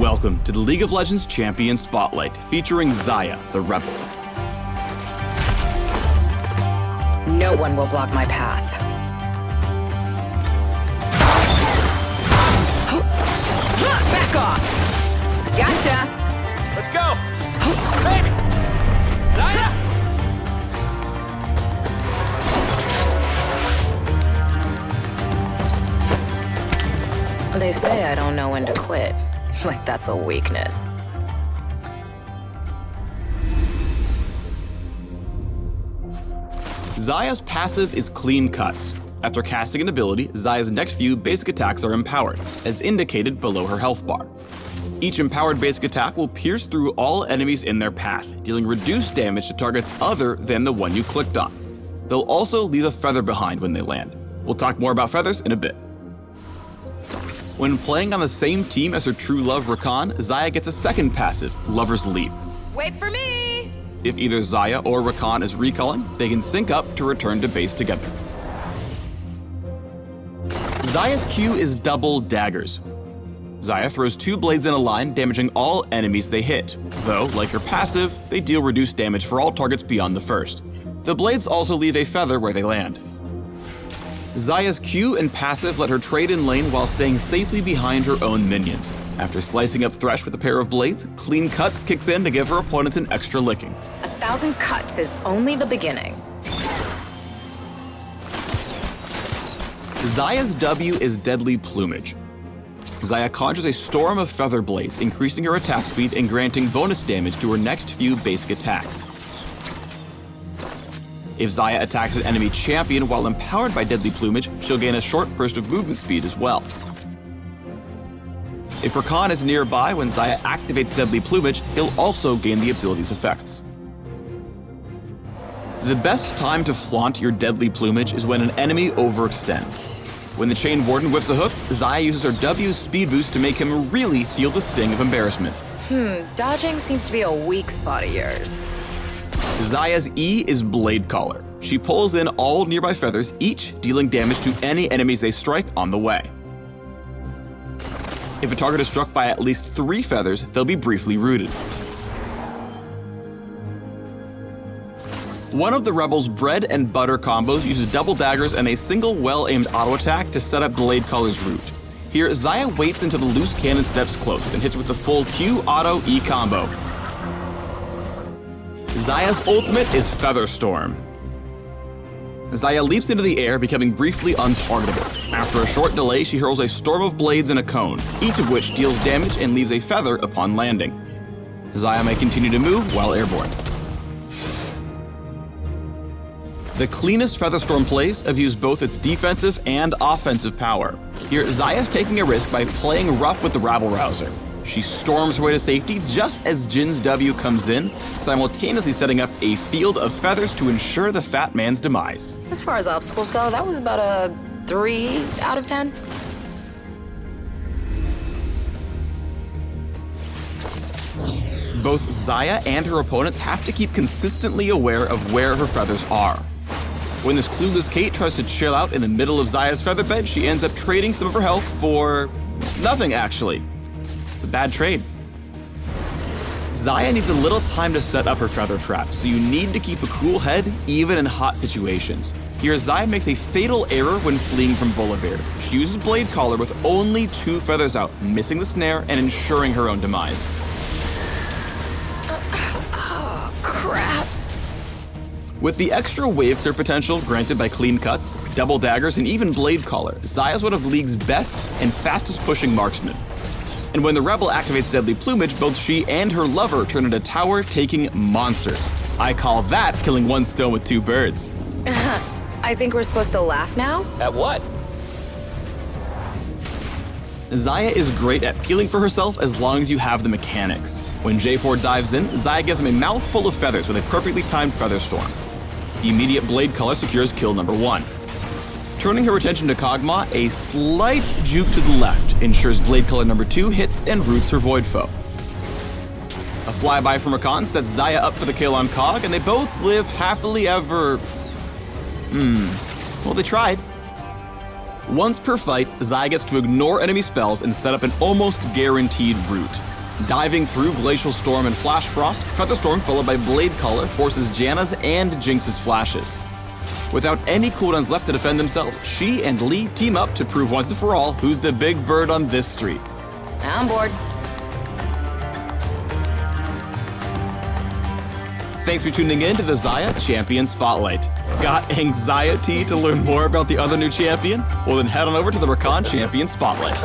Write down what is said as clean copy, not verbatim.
Welcome to the League of Legends Champion Spotlight, featuring Xayah, the Rebel. No one will block my path. Back off! Gotcha! Let's go! Baby! Xayah! They say I don't know when to quit. Like that's a weakness. Xayah's passive is Clean Cuts. After casting an ability, Xayah's next few basic attacks are empowered, as indicated below her health bar. Each empowered basic attack will pierce through all enemies in their path, dealing reduced damage to targets other than the one you clicked on. They'll also leave a feather behind when they land. We'll talk more about feathers in a bit. When playing on the same team as her true love Rakan, Xayah gets a second passive, Lover's Leap. Wait for me! If either Xayah or Rakan is recalling, they can sync up to return to base together. Xayah's Q is Double Daggers. Xayah throws 2 blades in a line, damaging all enemies they hit. Though, like her passive, they deal reduced damage for all targets beyond the first. The blades also leave a feather where they land. Xayah's Q and passive let her trade in lane while staying safely behind her own minions. After slicing up Thresh with a pair of blades, Clean Cuts kicks in to give her opponents an extra licking. 1,000 cuts is only the beginning. Xayah's W is Deadly Plumage. Xayah conjures a storm of feather blades, increasing her attack speed and granting bonus damage to her next few basic attacks. If Xayah attacks an enemy champion while empowered by Deadly Plumage, she'll gain a short burst of movement speed as well. If Rakan is nearby when Xayah activates Deadly Plumage, he'll also gain the ability's effects. The best time to flaunt your Deadly Plumage is when an enemy overextends. When the Chain Warden whiffs a hook, Xayah uses her W's speed boost to make him really feel the sting of embarrassment. Dodging seems to be a weak spot of yours. Xayah's E is Blade Caller. She pulls in all nearby feathers, each dealing damage to any enemies they strike on the way. If a target is struck by at least 3 feathers, they'll be briefly rooted. One of the Rebel's bread and butter combos uses double daggers and a single well-aimed auto attack to set up Blade Caller's root. Here, Xayah waits until the loose cannon steps close and hits with the full Q auto E combo. Xayah's ultimate is Feather Storm. Xayah leaps into the air, becoming briefly untargetable. After a short delay, she hurls a storm of blades in a cone, each of which deals damage and leaves a feather upon landing. Xayah may continue to move while airborne. The cleanest Featherstorm plays have used both its defensive and offensive power. Here, Xayah's taking a risk by playing rough with the rabble-rouser. She storms her way to safety just as Jin's W comes in, simultaneously setting up a field of feathers to ensure the fat man's demise. As far as obstacles go, that was about a 3 out of 10. Both Xayah and her opponents have to keep consistently aware of where her feathers are. When this clueless Kate tries to chill out in the middle of Xayah's feather bed, she ends up trading some of her health for nothing, actually. It's a bad trade. Xayah needs a little time to set up her feather trap, so you need to keep a cool head even in hot situations. Here, Xayah makes a fatal error when fleeing from Volibear. She uses Blade Caller with only 2 feathers out, missing the snare and ensuring her own demise. Oh, crap. With the extra wave surf potential granted by Clean Cuts, Double Daggers, and even Blade Caller, Xayah's one of League's best and fastest pushing marksmen. And when the Rebel activates Deadly Plumage, both she and her lover turn into tower-taking monsters. I call that killing one stone with 2 birds. I think we're supposed to laugh now? At what? Xayah is great at healing for herself as long as you have the mechanics. When J4 dives in, Xayah gives him a mouthful of feathers with a perfectly timed Feather Storm. The immediate Blade Caller secures kill number 1. Turning her attention to Kog'Maw, a slight juke to the left ensures Blade Caller number 2 hits and roots her Void Foe. A flyby from Rakan sets Xayah up for the kill on Kog, and they both live happily ever... well, they tried. Once per fight, Xayah gets to ignore enemy spells and set up an almost guaranteed root. Diving through Glacial Storm and Flash Frost, Feather Storm followed by Blade Color forces Janna's and Jinx's flashes. Without any cooldowns left to defend themselves, she and Lee team up to prove once and for all who's the big bird on this street. I'm bored. Thanks for tuning in to the Xayah Champion Spotlight. Got anxiety to learn more about the other new champion? Well then head on over to the Rakan Champion Spotlight.